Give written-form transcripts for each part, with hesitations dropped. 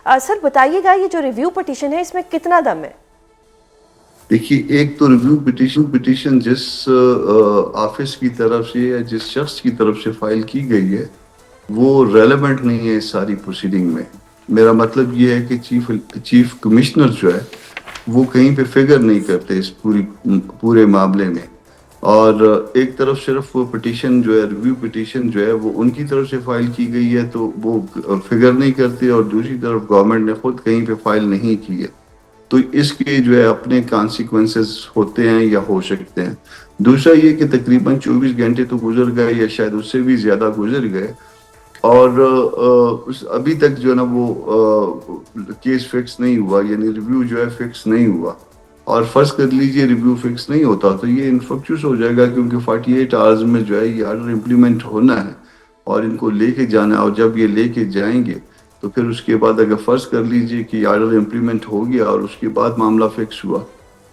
سر بتائیے گا یہ جو ریویو پٹیشن ہے اس میں کتنا دم ہے؟ دیکھیے، ایک تو ریویو پٹیشن جس آفس کی طرف سے یا جس شخص کی طرف سے فائل کی گئی ہے وہ ریلیونٹ نہیں ہے اس ساری پروسیڈنگ میں. میرا مطلب یہ ہے کہ چیف کمشنر جو ہے وہ کہیں پہ فگر نہیں کرتے اس پورے معاملے میں. اور ایک طرف صرف وہ پٹیشن جو ہے ریویو پٹیشن جو ہے وہ ان کی طرف سے فائل کی گئی ہے تو وہ فگر نہیں کرتے، اور دوسری طرف گورنمنٹ نے خود کہیں پہ فائل نہیں کی ہے تو اس کے جو ہے اپنے کانسیکوینسز ہوتے ہیں یا ہو سکتے ہیں. دوسرا یہ کہ تقریباً 24 گھنٹے تو گزر گئے یا شاید اس سے بھی زیادہ گزر گئے، اور ابھی تک جو ہے نا وہ کیس فکس نہیں ہوا، یعنی ریویو جو ہے فکس نہیں ہوا. اور فرض کر لیجئے ریویو فکس نہیں ہوتا تو یہ انفرکچوس ہو جائے گا، کیونکہ 48 آورز میں جو ہے یہ آرڈر امپلیمنٹ ہونا ہے اور ان کو لے کے جانا ہے. اور جب یہ لے کے جائیں گے تو پھر اس کے بعد اگر فرض کر لیجئے کہ آرڈر امپلیمنٹ ہو گیا اور اس کے بعد معاملہ فکس ہوا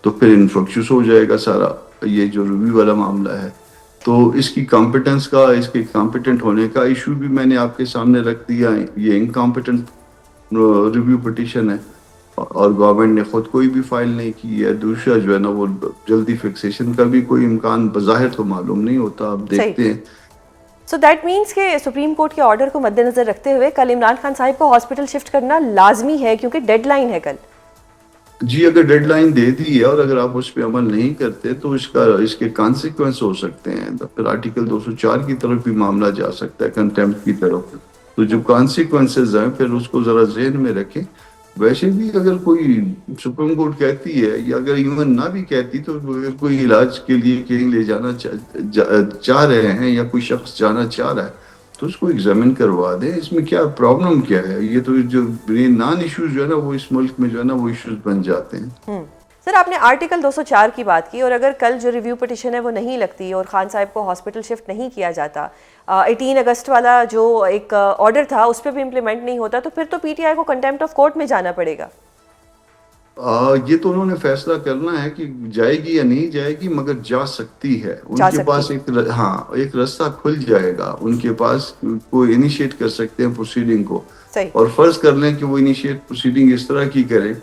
تو پھر انفرکچوس ہو جائے گا سارا یہ جو ریویو والا معاملہ ہے. تو اس کی کمپیٹنس کا، اس کے کمپیٹنٹ ہونے کا ایشو بھی میں نے آپ کے سامنے رکھ دیا ہے. یہ انکمپیٹنٹ ریویو پٹیشن ہے اور گورنمنٹ نے خود کوئی بھی فائل نہیں کی ہے. دوسرا جو ہے نا وہ جلدی فکسیشن کا بھی کوئی امکان بظاہر تو معلوم نہیں ہوتا. آپ دیکھتے ہیں سو دیٹ مینس کہ سپریم کورٹ کے آرڈر کو مد نظر رکھتے ہوئے کل عمران خان صاحب کو ہاسپٹل شفٹ کرنا لازمی ہے کیونکہ ڈیڈ لائن ہے کل. جی، اگر ڈیڈ لائن دے دی ہے اور اگر آپ اس پہ عمل نہیں کرتے تو اس کے کانسیکوینس ہو سکتے ہیں. تو پھر آرٹیکل 204 کی طرف بھی معاملہ جا سکتا ہے، کنٹیمپٹ کی طرف. تو جو کانسیکوینسز ہیں پھر اس کو ذرا ذہن میں رکھیں. ویسے بھی اگر کوئی سپریم کورٹ کہتی ہے یا اگر ایون نہ بھی کہتی تو اگر کوئی علاج کے لیے کہیں لے جانا چاہ رہے ہیں یا کوئی شخص جانا چاہ رہا ہے تو اس کو ایگزامن کروا دیں. اس میں کیا پرابلم کیا ہے؟ یہ تو جو نان ایشوز جو ہے نا وہ اس ملک میں جو ہے نا وہ ایشوز بن جاتے ہیں. سر آپ نے آرٹیکل 204 کی بات کی، اور اگر کل جو ریویو پٹیشن ہے وہ نہیں لگتی اور خان صاحب کو ہاسپٹل شفٹ نہیں کیا جاتا، 18 اگست والا جو ایک آرڈر تھا اس پہ بھی امپلیمنٹ نہیں ہوتا، تو پھر تو پی ٹی آئی کو کنٹیمپٹ آف کورٹ میں جانا پڑے گا. یہ تو انہوں نے فیصلہ کرنا ہے کہ جائے گی یا نہیں جائے گی، مگر جا سکتی ہے. ان کے پاس ایک رستہ کھل جائے گا. ان کے پاس کوئی انیشیٹ کر سکتے ہیں پروسیڈنگ کو. اور فرض کر لیں کہ وہ انیشیٹ پروسیڈنگ اس طرح کی کرے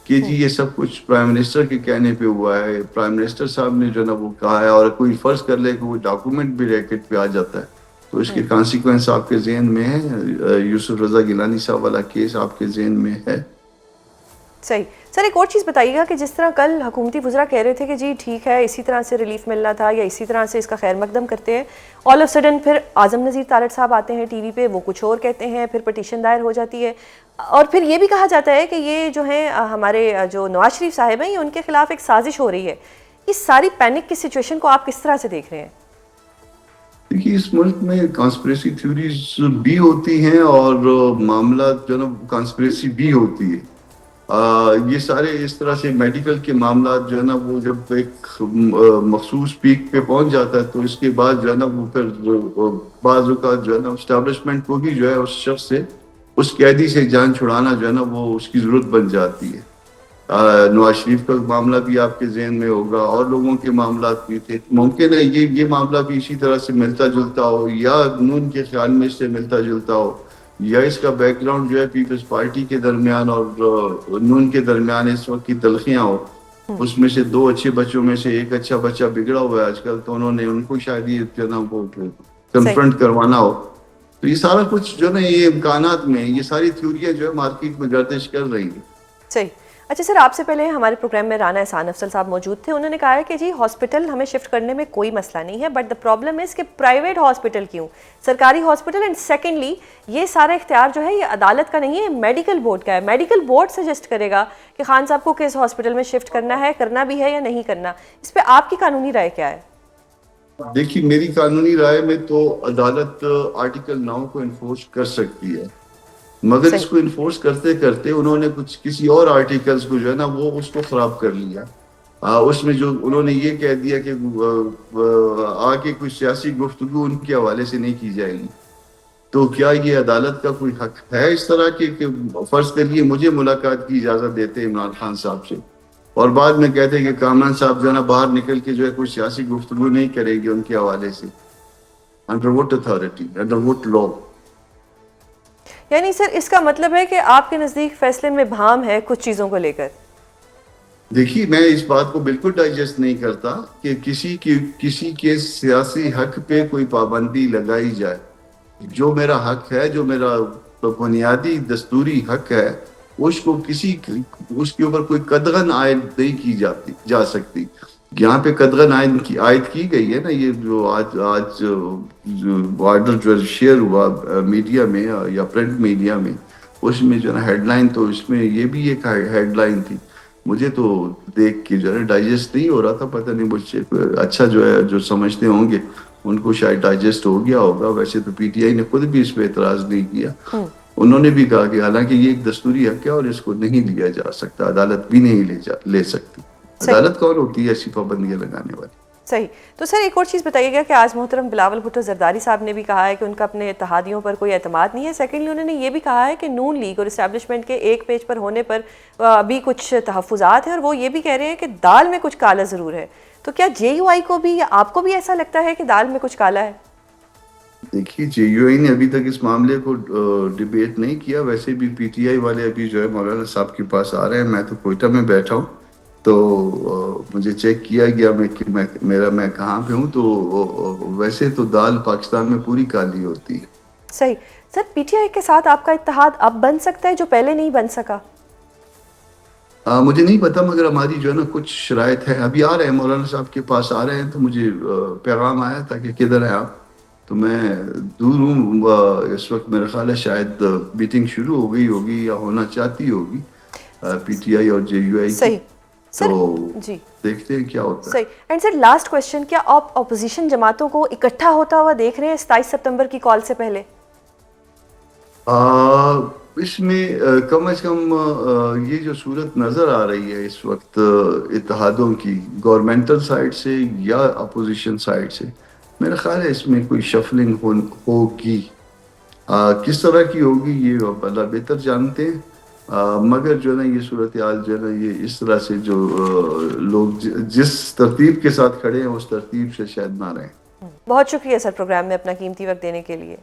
کہ جی یہ سب کچھ پرائم منسٹر کے کہنے پہ ہوا ہے، پرائم منسٹر صاحب نے جو ہے نا وہ کہا ہے، اور کوئی فرض کر لے کہ وہ ڈاکومنٹ بھی ریکٹ پہ آ جاتا ہے تو اس کے کانسیکوینس آپ کے ذہن میں ہے. یوسف رضا گیلانی صاحب والا کیس آپ کے ذہن میں ہے. صحیح. سر ایک اور چیز بتائیے گا کہ جس طرح کل حکومتی وزراء کہہ رہے تھے کہ جی ٹھیک ہے اسی طرح سے ریلیف ملنا تھا یا اسی طرح سے اس کا خیر مقدم کرتے ہیں، آل آف سڈن پھر اعظم نذیر تارڑ صاحب آتے ہیں ٹی وی پہ، وہ کچھ اور کہتے ہیں، پھر پٹیشن دائر ہو جاتی ہے، اور پھر یہ بھی کہا جاتا ہے کہ یہ جو ہیں ہمارے جو نواز شریف صاحب ہیں یہ ان کے خلاف ایک سازش ہو رہی ہے. اس ساری پینک کی سچویشن کو آپ کس طرح سے دیکھ رہے ہیں؟ دیکھیے، اس ملک میں کانسپریسی تھیوریز بھی ہوتی ہیں اور معاملات جو ہے نا کانسپریسی بھی ہوتی ہے. یہ سارے اس طرح سے میڈیکل کے معاملات جو ہے نا وہ جب ایک مخصوص پیک پہ پہنچ جاتا ہے تو اس کے بعد جو ہے نا وہ پھر بعض اوقات جو ہے نا اسٹیبلشمنٹ کو بھی جو ہے اس شخص سے، اس قیدی سے جان چھڑانا جو ہے نا وہ اس کی ضرورت بن جاتی ہے. نواز شریف کا معاملہ بھی آپ کے ذہن میں ہوگا اور لوگوں کے معاملات بھی تھے. ممکن ہے یہ معاملہ بھی اسی طرح سے ملتا جلتا ہو یا نون کے خیال میں اس سے ملتا جلتا ہو، یا اس کا بیک گراؤنڈ جو ہے پیپلز پارٹی کے درمیان اور نون کے درمیان اس وقت کی تلخیاں ہو. اس میں سے 2 اچھے بچوں میں سے ایک اچھا بچہ بگڑا ہوا ہے آج کل، تو انہوں نے ان کو شاید یہ جو ہے نا وہ کنفرنٹ کروانا ہو. تو یہ سارا کچھ جو ہے نا یہ امکانات میں یہ ساری تھیوریاں جو ہے مارکیٹ میں گردش کر رہی ہیں. صحیح. اچھا سر، آپ سے پہلے ہمارے پروگرام میں رانا احسان افضل صاحب موجود تھے. انہوں نے کہا ہے کہ جی ہاسپٹل ہمیں شفٹ کرنے میں کوئی مسئلہ نہیں ہے، بٹ دا پرابلم از کہ پرائیویٹ ہاسپٹل کیوں، سرکاری ہاسپٹل. اینڈ سیکنڈلی یہ سارا اختیار جو ہے یہ عدالت کا نہیں ہے، میڈیکل بورڈ کا ہے. میڈیکل بورڈ سجیسٹ کرے گا کہ خان صاحب کو کس ہاسپٹل میں شفٹ کرنا ہے، کرنا بھی ہے یا نہیں کرنا. اس پہ آپ کی قانونی رائے کیا ہے؟ دیکھیے، میری قانونی رائے میں تو عدالت آرٹیکل 9 کو انفورس کر سکتی ہے، مگر اس کو انفورس کرتے کرتے انہوں نے کسی اور آرٹیکلز کو جو ہے نا وہ اس کو خراب کر لیا. اس میں جو انہوں نے یہ کہہ دیا کہ آگے کوئی سیاسی گفتگو ان کے حوالے سے نہیں کی جائے گی. تو کیا یہ عدالت کا کوئی حق ہے اس طرح کہ فرض کریے مجھے ملاقات کی اجازت دیتے عمران خان صاحب سے اور بعد میں کہتے ہیں کہ کامران صاحب جو ہے نا باہر نکل کے جو ہے کوئی سیاسی گفتگو نہیں کرے گی ان کے حوالے سے. Under what authority, under what law? یعنی سر اس کا مطلب ہے کہ آپ کے نزدیک فیصلے میں بھام ہے کچھ چیزوں کو لے کر؟ دیکھیے میں اس بات کو بالکل ڈائجسٹ نہیں کرتا کہ کسی کے سیاسی حق پہ کوئی پابندی لگائی جائے. جو میرا حق ہے، جو میرا بنیادی دستوری حق ہے، اس کو اس کے اوپر کوئی قدغن عائد نہیں کی جا سکتی. یہاں پہ قدغن عائد کی گئی ہے نا. یہ جو آج آرڈر جو شیئر ہوا میڈیا میں یا پرنٹ میڈیا میں، اس میں جو ہے نا ہیڈ لائن، تو اس میں یہ بھی ایک ہیڈ لائن تھی. مجھے تو دیکھ کے جو ہے ڈائجسٹ نہیں ہو رہا تھا. پتہ نہیں، مجھ سے اچھا جو ہے جو سمجھتے ہوں گے ان کو شاید ڈائجسٹ ہو گیا ہوگا. ویسے تو پی ٹی آئی نے خود بھی اس پہ اعتراض نہیں کیا. انہوں نے بھی کہا کہ حالانکہ یہ ایک دستوری حق ہے اور اس کو نہیں لیا جا سکتا، عدالت بھی نہیں لے سکتی. عدالت کون ہوتی ہے ایسی پابندیاں لگانے والی؟ صحیح. تو سر ایک اور چیز بتائیے گا کہ آج محترم بلاول بھٹو زرداری صاحب نے بھی کہا ہے کہ ان کا اپنے اتحادیوں پر کوئی اعتماد نہیں ہے. سیکنڈلی انہوں نے یہ بھی کہا ہے کہ نون لیگ اور اسٹیبلشمنٹ کے ایک پیج پر ہونے پر ابھی کچھ تحفظات ہیں، اور وہ یہ بھی کہہ رہے ہیں کہ دال میں کچھ کالا ضرور ہے. تو کیا جے یو آئی کو بھی یا آپ کو بھی ایسا لگتا ہے کہ دال میں کچھ کالا ہے؟ دیکھیے جے یو آئی نے ابھی تک اس معاملے کو ڈیبیٹ نہیں کیا. ویسے بھی پی ٹی آئی والے ابھی جو ہے مولانا صاحب کے پاس آ رہے ہیں. میں تو کوئٹہ میں بیٹھا ہوں، تو مجھے چیک کیا گیا میں کہاں پہ ہوں. تو ویسے تو دال پاکستان میں پوری کالی ہوتی ہے. صحیح. سر پی ٹی آئی کے ساتھ آپ کا اتحاد اب بن سکتا ہے جو پہلے نہیں بن سکا؟ مجھے نہیں پتا، مگر ہماری جو ہے نا کچھ شرائط ہے. ابھی آ رہے ہیں مولانا صاحب کے پاس آ رہے ہیں، تو مجھے پیغام آیا تھا کہ کدھر ہیں آپ. تو میں دور ہوں اس وقت. میرا خیال ہے شاید میٹنگ شروع ہو گئی ہوگی یا ہونا چاہتی ہوگی پی ٹی آئی اور جے یو آئی کی. صحیح. تو جی دیکھتے ہیں کیا ہوتا ہے. صحیح. اینڈ سر لاسٹ کویشچن، کیا آپ اپوزیشن جماعتوں کو اکٹھا ہوتا ہوا دیکھ رہے ہیں 27 سپتمبر کی کال سے پہلے؟ اس میں کم از کم یہ جو صورت نظر آ رہی ہے اس وقت اتحادوں کی، گورنمنٹل سائڈ سے یا اپوزیشن سائڈ سے، میرا خیال ہے اس میں کوئی شفلنگ ہوگی. کس طرح کی ہوگی یہ اللہ بہتر جانتے ہیں. مگر جو ہے نا یہ صورتحال جو ہے نا یہ اس طرح سے جو لوگ جس ترتیب کے ساتھ کھڑے ہیں اس ترتیب سے شاید نہ رہیں. بہت شکریہ سر پروگرام میں اپنا قیمتی وقت دینے کے لیے.